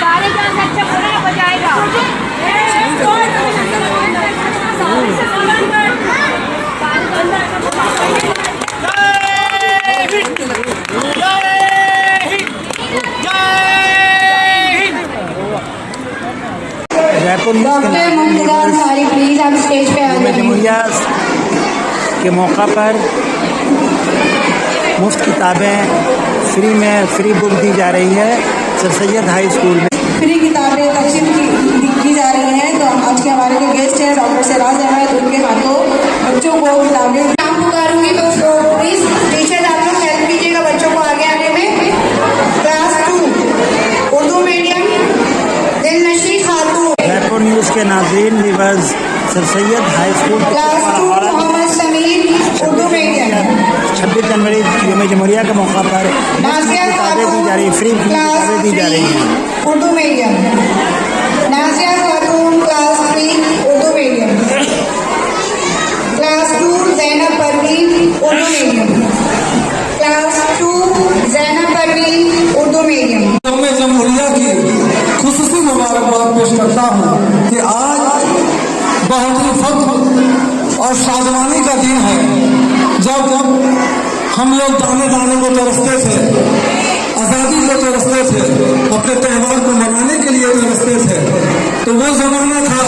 सारे जान अच्छा पूरा बजाएगा। जयपुर प्लीज आप स्टेज पे आ जाइए। जमहूरिया के मौका पर मुफ्त किताबें फ्री बुक दी जा रही है सर सैयद हाई स्कूल में। फ्री किताबें तकसीम की जा रही हैं। तो आज के हमारे जो गेस्ट हैं डॉक्टर सिराज अहमद, उनके हाथों बच्चों को किताबें नाम पुकारूंगी तो प्लीज टीचर आप लोग हेल्प कीजिएगा बच्चों को आगे आने में। क्लास 2 उर्दू मीडियम दिलनशी खातून। जयपुर न्यूज़ के नाज़रीन viewers, sir Syed high school class 2 Mohammad Sameer Urdu medium. 26 जनवरी यौम जमहूरिया के मौका पर किताबें दी जा रही, फ्री किताबें दी जा रही हैं। उर्दू मीडियम नाजिया खातून class 3 Urdu medium. Class 2 Zainab Parveen Urdu medium. Class 2 Zainab Parveen Urdu medium. यौम जमहूरिया की खुसूसी मुबारकबाद पेश करता हूँ कि आज बहुत ही फख्र और शादमानी का दिन है। जब हम लोग दाने दाने को तरसते थे, आज़ादी को तरसते थे, अपने त्यौहार को मनाने के लिए तरसते थे, तो वो जमाना था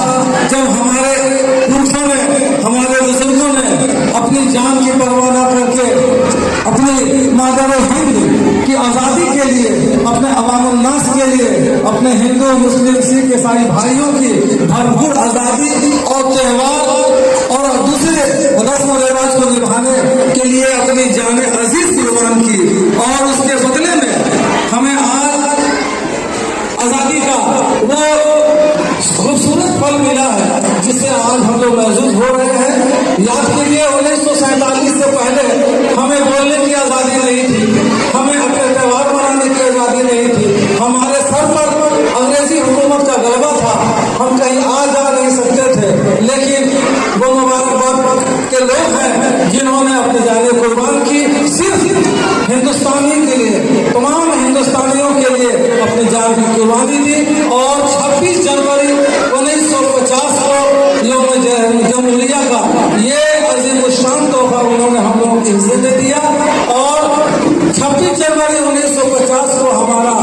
जब हमारे पुरखों ने, हमारे बुजुर्गों ने अपनी जान की परवाह न करके अपनी मादर हिंद की आज़ादी के लिए, अपने अवामुल नास के लिए, अपने हिंदू मुस्लिम सिख ईसाई भाइयों की भरपूर आज़ादी और त्यौहार और दूसरे रस्म व रिवाज को निभाने के लिए अपनी जान अजीज कुर्बान की। और उसके बदले में हमें आज आज़ादी का वो खूबसूरत फल मिला है जिससे आज हम लोग महसूस हो रहे हैं। याद कीजिए 1947 से पहले हमें बोलने की आज़ादी नहीं थी, हमें अपने त्यौहार मनाने की आज़ादी नहीं थी, हमारे सर पर अंग्रेजी हुकूमत का गलबा था, हम कहीं आ जा नहीं सकते थे। लेकिन वो मुबारकबाद के लोग हैं जिन्होंने अपनी जाने कुर्बान की सिर्फ हिंदुस्तानी के लिए, तमाम हिंदुस्तानियों के लिए अपनी जान की कुर्बानी दी। और 26 जनवरी 1950 को यौम जमहूरिया का ये अजीमुशान तोहफा उन्होंने हम लोगों के हिस्से में दिया। और 26 जनवरी 1950 को हमारा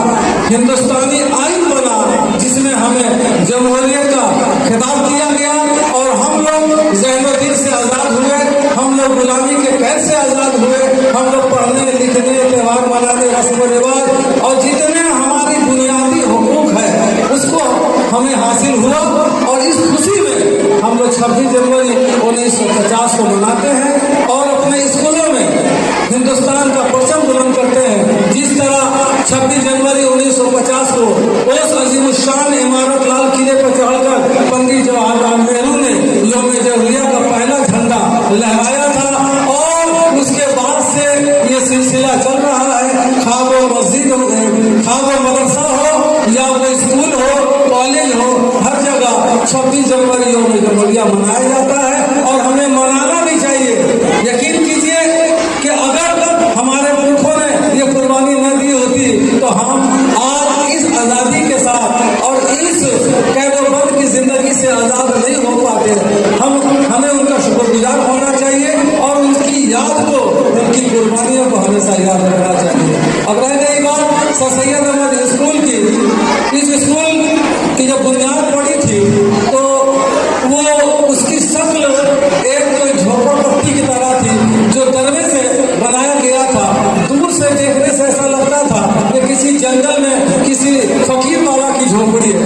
हिंदुस्तानी आइन बना जिसमें हमें जमहूरियत का खिताब दिया गया और हम लोग ज़हन-ओ-दिल से आज़ाद हुए, हम लोग गुलामी के कैद से आज़ाद हुए, हम लोग पढ़ने लिखने, त्यौहार मनाने, रस्म रिवाज और जितने हमारी बुनियादी हुकूक है उसको हमें हासिल हुआ। और इस खुशी में हम लोग 26 जनवरी 1950 को मनाते हैं और अपने स्कूलों में हिंदुस्तान का परचम बुलंद करते हैं। जिस तरह 26 जनवरी 1950 को उस अजीमुशान इमारत लाल किले पर चढ़कर पंडित जवाहरलाल नेहरू ने यौम जमहूरिया का पहला झंडा लहराया था। और उसके बाद से ये सिलसिला चल रहा है। खा वो मस्जिद हो, खा वो मदरसा हो या वो स्कूल हो, कॉलेज हो, हर जगह 26 जनवरी यौम जमहूरिया मनाया जाता है और हमें मनाना भी चाहिए। यकीन कीजिए कि अगर हमारे पुरखों ने ये कुर्बानी न दी होती तो हम आज इस आज़ादी के साथ और इस कैदोबंद की जिंदगी से आज़ाद नहीं हो पाते। हमें उनका शुक्रगुजार होना चाहिए और उनकी याद को, उनकी कुर्बानियों को हमेशा याद रखना चाहिए। अब रह गई बात सर सैयद अहमद स्कूल की, इस स्कूल की जब बुनियाद पड़ी थी तो वो उसकी शक्ल एक कोई झोपड़पट्टी की तरह थी जो दरवे से बनाया गया था। दूर से देखने से ऐसा लगता था कि किसी जंगल में किसी फकीर वाला की झोपड़ी है।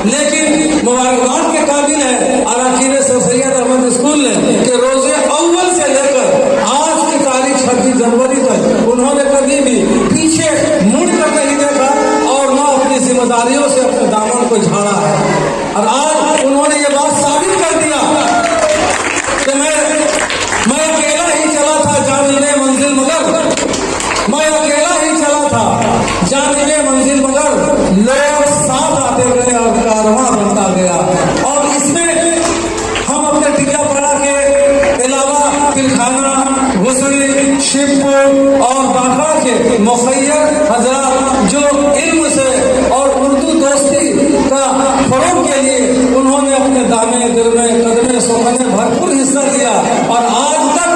लेकिन मुबारकबाद के काबिल है अराकीन सर सैयद अहमद स्कूल ने कि रोजे अव्वल से लेकर आज की तारीख 26 जनवरी तक उन्होंने कभी भी पीछे मुड़ कर नहीं देखा और न अपनी जिम्मेदारियों से अपने दामन को झाड़ा है। और आज उन्होंने ये बात साबित कर दिया कि मैं अकेला ही चला था जानिबे मंजिल मगर, मैं अकेला ही चला था जानिबे मंजिल मगर, लोग साथ आते गए और कारवां बनता गया। और इसमें हम अपने टिकिया पड़ा के अलावा पिलखाना, दूसरी शिवपुर और बांका के मुखैर हजरात जो इल्म से और उर्दू दोस्ती का फरोग के लिए उन्होंने अपने दामे दिल में कदमे सुखने भरपूर हिस्सा दिया और आज तक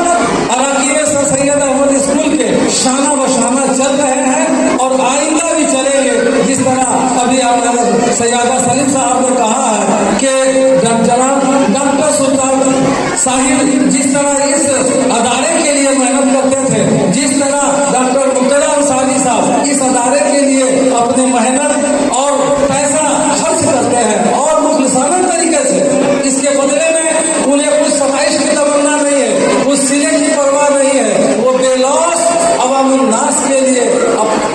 अराकीन सर सैयद अहमद स्कूल के शाना बशाना चल रहे हैं और आइंदा भी चलेंगे। जिस तरह अभी आपने सैयदा सलीम साहब ने कहा है कि जनाब डॉक्टर सुल्तान साहिब जिस तरह इस अदारे के लिए मेहनत करते थे, जिस तरह डॉक्टर मुक्तदा अंसारी साहब इस अदारे के लिए अपनी मेहनत और पैसा खर्च करते हैं और मुखलिसाना तरीके से, इसके बदले में उन्हें कुछ फरमाइश की तमन्ना नहीं है, कुछ सिले की परवाह नहीं है, वो बेलौस अवामुन्नास के लिए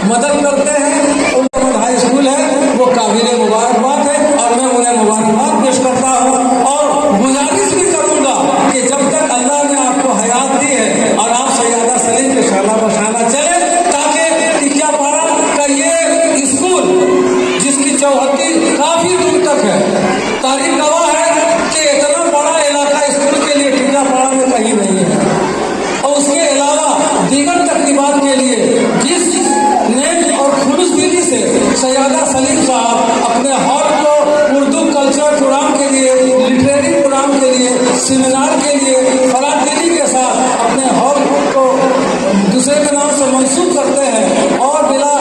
मदद करते हैं। उनका हाई स्कूल है वो काबिल मुबारकबाद है और मैं उन्हें मुबारकबाद पेश करता हूँ और गुजारिश भी करूँगा कि जब तक अल्लाह ने आपको हयात दी है और आप सैयदा सलीम के शाना बशाना चले, ताकि टिकियापाड़ा का ये स्कूल जिसकी चौहद्दी काफी दूर तक है, तारीख गवाह है कि इतना बड़ा इलाका स्कूल के लिए टिकियापाड़ा में कहीं नहीं है और उसके अलावा दीगर तकरीबात के लिए जिस नेम और खुलूस दिली से सैयदा सलीम साहब अपने हॉल को उर्दू कल्चर प्रोग्राम के लिए, लिटरेरी प्रोग्राम के लिए, सेमिनार के लिए फरादिली के साथ अपने हॉल को दूसरे के नाम से मंसूब करते हैं और बिला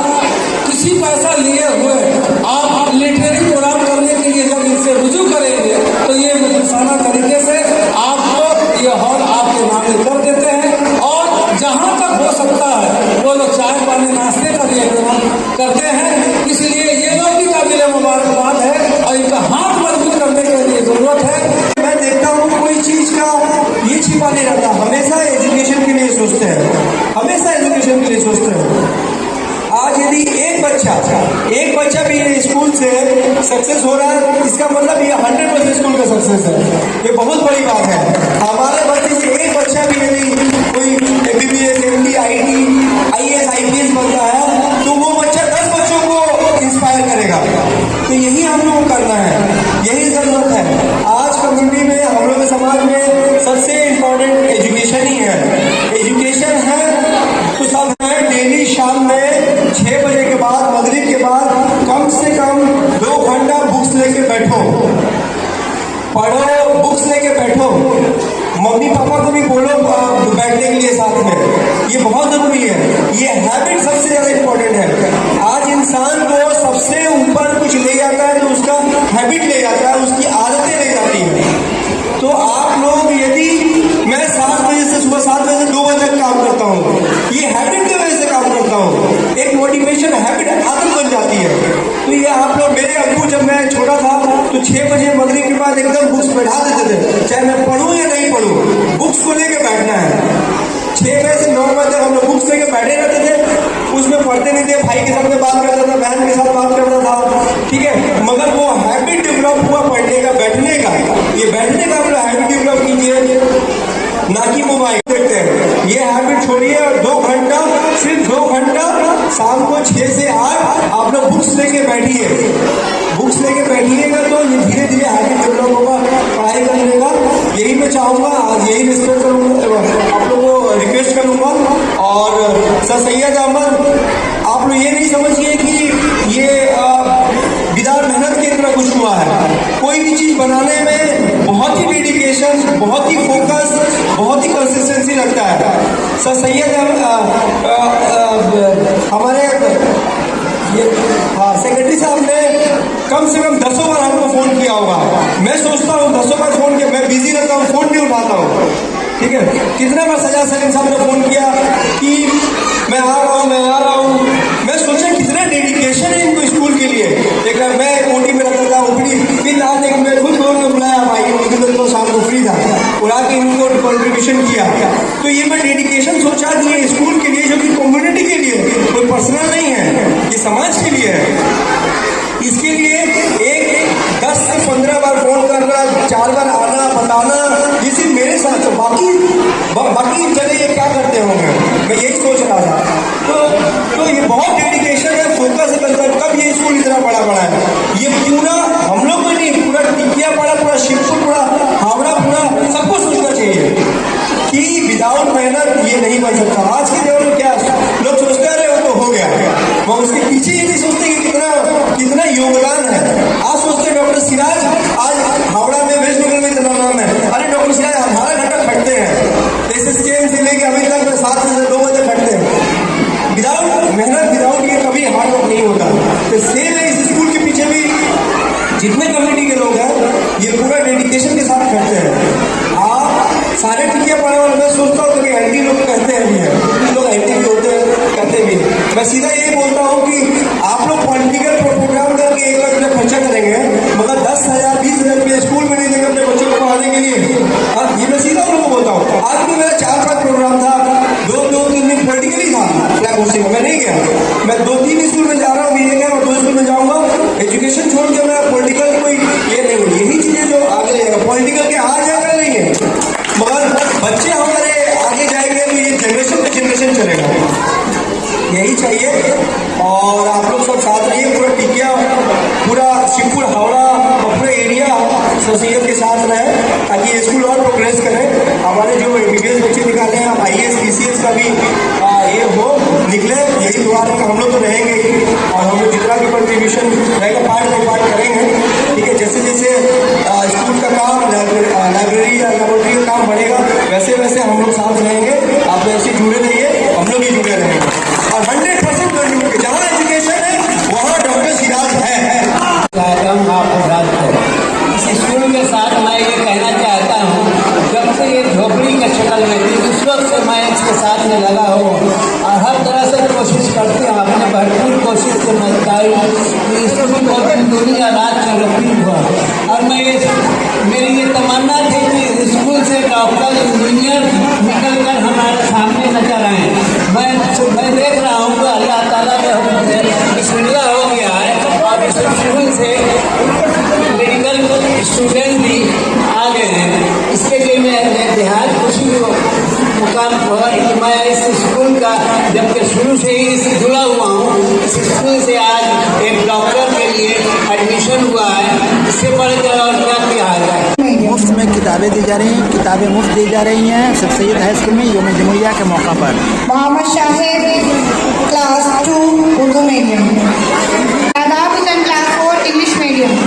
किसी पैसा लिए हुए आप लिटरेरी प्रोग्राम करने के लिए जब इनसे रुजू करेंगे तो ये मुखलिसाना तरीके से आपको ये हॉल आपके नामे कर देते हैं और जहाँ तक हो सकता है वो लोग चाय पानी नाश्ते का भी इंतजाम करते हैं। इसलिए ये लोग भी काबिल मुबारकबाद है और इनका हाथ मजबूत करने के लिए जरूरत है। मैं देखता हूँ कोई चीज का ये छिपा नहीं रहता, हमेशा एजुकेशन के लिए सोचते हैं, हमेशा एजुकेशन के लिए सोचते हैं। आज यदि एक बच्चा भी ये स्कूल से सक्सेस हो रहा है, इसका मतलब ये 100% स्कूल का सक्सेस है। ये बहुत बड़ी बात है। हमारे बच्चे से एक बच्चा भी यदि कोई MBBS, MD, IT, IAS, IPS बनता है तो वो बच्चा 10 बच्चों को इंस्पायर करेगा। तो यही हम लोग को करना है, यही जरूरत है। आज कम्युनिटी में, हम लोग के समाज में सबसे इम्पोर्टेंट एजुकेशन ही है। एजुकेशन है तो सब है। डेली शाम में 6 बजे के बाद, मगरिब के बाद कम से कम 2 घंटा बुक्स लेके बैठो, पढ़ो, बुक्स लेके बैठो। मम्मी पापा को भी बोलो बैठने के लिए साथ में, ये बहुत जरूरी है। ये हैबिट सबसे ज्यादा इम्पोर्टेंट है। आज इंसान को सबसे ऊपर कुछ ले जाता है तो उसका हैबिट ले जाता है, उसकी आदतें ले जाती हैं। तो आप लोग यदि मैं 7 बजे से सुबह 7 बजे से 2 बजे तक काम करता हूँ, ये हैबिट की वजह से काम करता हूँ, एक मोटिवेशन हैबिट आदत बन जाती है। तो ये आप लोग, मेरे अब्बू जब मैं छोटा था तो 6 बजे मगरिब के बाद एकदम बुक्स बैठा देते थे, चाहे मैं पढ़ूँ या नहीं पढ़ूँ, बुक्स को लेके बैठना है। 6 बजे से 9 बजे तक हम लोग बुक्स लेके बैठे रहते थे, उसमें पढ़ते नहीं थे, भाई के साथ में बात करता था, बहन के साथ बात करता था, ठीक है। मगर वो हैबिट डेवलप हुआ पढ़ने का, बैठने का। ये बैठने का आप लोग हैबिट डेवलप कीजिए, ना कि मोबाइल देखते हैं। ये हैबिट छोड़िए और 2 घंटा, सिर्फ 2 घंटा शाम को 6 से 8 आप लोग बुक्स लेके बैठिए। बुक्स लेके बैठिएगा तो ये धीरे धीरे हैबिट डेवलप होगा पढ़ाई करने का। यही मैं चाहूँगा, आज यही रिस्पेक्ट करूँगा, आप लोगों को रिक्वेस्ट करूँगा। और सर सैयद अहमद, आप लोग ये नहीं समझिए कि ये बिना मेहनत के तरह कुछ हुआ है। कोई भी चीज बनाने में बहुत ही डेडिकेशन, बहुत ही फोकस, बहुत ही कंसिस्टेंसी लगता है। सर सैयद हमारे सेक्रेटरी साहब ने कम से कम 10 बार हमको फोन किया होगा। मैं सोचता हूँ 10 बार फोन किया, मैं बिजी रहता हूँ, फोन नहीं उठाता हूँ, ठीक है। कितने बार सैयदा सलीम साहब ने फोन किया कि मैं आ रहा हूँ। मैं सोचा कितना डेडिकेशन है इनको स्कूल के लिए। लेकिन मैं ओटी में रहता था, उपड़ी फिर आज एक मैं खुद फोन में बुलाया भाई, उस दिन तो शाम को फ्री था, बुला के इनको कॉन्ट्रीब्यूशन किया। तो ये मैं डेडिकेशन सोचा दिए स्कूल के लिए, जो कि कम्युनिटी के लिए, कोई पर्सनल नहीं है, ये समाज के लिए है। इसके लिए एक 10 से 15 बार फोन करना, 4 बार आना, बताना, ये सिर्फ मेरे साथ, बाकी जगह ये क्या करते होंगे, मैं यही सोच रहा था। तो ये बहुत डेडिकेशन है, फोकस है। कब ये स्कूल इतना बड़ा है, ये पूरा हम लोग को नहीं, पूरा टिकियापाड़ा, पूरा शिवपुर, पूरा हावड़ा, पूरा सबको सोचना चाहिए कि विदाउट मेहनत ये नहीं बन सकता। आज के दौर में क्या लोग सोचते हैं, अरे वो तो हो गया, वो उसके पीछे ये नहीं सोचते कि कितना योगदान है। आज सोचते हैं डॉक्टर सिराज, आज हावड़ा में वेस्ट बंगाल में इतना नाम है, अरे डॉक्टर सिराज 18 घंटा खटते हैं, SSKM से लेके अभी तक 7 से 2 बजे खटते हैं। विदाउट मेहनत, विदाउट ये कभी हार्ड वर्क नहीं होता। तो सेम है इस स्कूल के पीछे भी जितने कम्युनिटी के लोग हैं ये पूरा डेडिकेशन के साथ करते हैं। आप सारे टिकिया पढ़े वाले, मैं सोचता हूँ कभी एंटी लोग कहते हैं भी है, कुछ लोग एंटी भी होते हैं, कहते भी हैं। मैं सीधा यही बोलता हूँ कि आप लोग पॉलिटिकल प्रोग्राम करके 1 लाख रुपया खर्चा करेंगे, मगर 10,000 20,000 रुपये स्कूल में नहीं देंगे अपने बच्चों को पढ़ाने के लिए। ये मैं सीधा उन लोगों को बोलता हूँ। आज भी मेरा 4-5 प्रोग्राम था, 2-3 दिन पॉलिटिकली था, मैं नहीं गया। मैं 2-3 स्कूल में जा रहा हूँ, महीने का 2 स्कूल में जाऊँगा। एजुकेशन छोड़ के मैं पॉलिटिकल कोई ये नहीं है, यही चीजें जो आगे जाएगा। पॉलिटिकल के आज जाकर नहीं है, मगर बच्चे हमारे आगे जाएंगे तो ये जनरेशन पे जनरेशन चलेगा, यही चाहिए। और आप लोग सब साथ रहिए, पूरा टिकिया, पूरा शिवपुर, हावड़ा, अपने एरिया सोसाइटी के साथ रहे ताकि ये स्कूल और प्रोग्रेस करें। हमारे जो MBBS बच्चे निकाले हैं, IAS PCS का भी ये हो निकले, यही दुआ है। हम लोग तो रहेंगे ही, और हम लोग जितना भी कंट्रीब्यूशन रहेगा पार्ट बाई पार्ट करेंगे, ठीक है। जैसे जैसे स्कूल का काम, लाइब्रेरी या लेबोरेटरी का काम बढ़ेगा, वैसे वैसे हम लोग साथ रहेंगे। आप लोग ऐसे जुड़े रहिए, हम लोग ही जुड़े रहेंगे, और 100% कंट्रीब्यूट, जहाँ एजुकेशन है वहाँ डॉक्टर सिराज है। इस स्कूल के साथ मैं ये कहना चाहता हूँ, जब से ये झोपड़ी की शक्ल में थी उस वक्त से मैं इसके साथ में लगा हूँ, और हर तरह से कोशिश करते हैं, अपने भरपूर कोशिश से मैं स्कूल को दुनिया रात चलती हुआ। और मैं मेरी ये तमन्ना थी कि स्कूल से डॉक्टर इंजीनियर निकल कर हमारे सामने नजर आए। मैं देख रहा हूँ कि अल्लाह ताला ने सुविधा हो गया है, और इस स्कूल से मेडिकल स्टूडेंट भी आ गए हैं। इसके लिए मैं बेहद खुशी मुकाम पर कि मैं इस स्कूल का जबकि शुरू से ही इससे जुड़ा हुआ हूँ, इस स्कूल से आज एक डॉक्टर के लिए एडमिशन हुआ है। इससे बढ़कर और क्या किया जाए। मुफ्त में किताबें दी जा रही हैं, किताबें मुफ्त दी जा रही हैं सर सैयद हाई स्कूल में यौम जमहूरिया के मौका पर। मोहम्मद शाहिद क्लास 2 उर्दू मीडियम, आदाब Hussain class 4 English medium.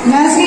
Nursery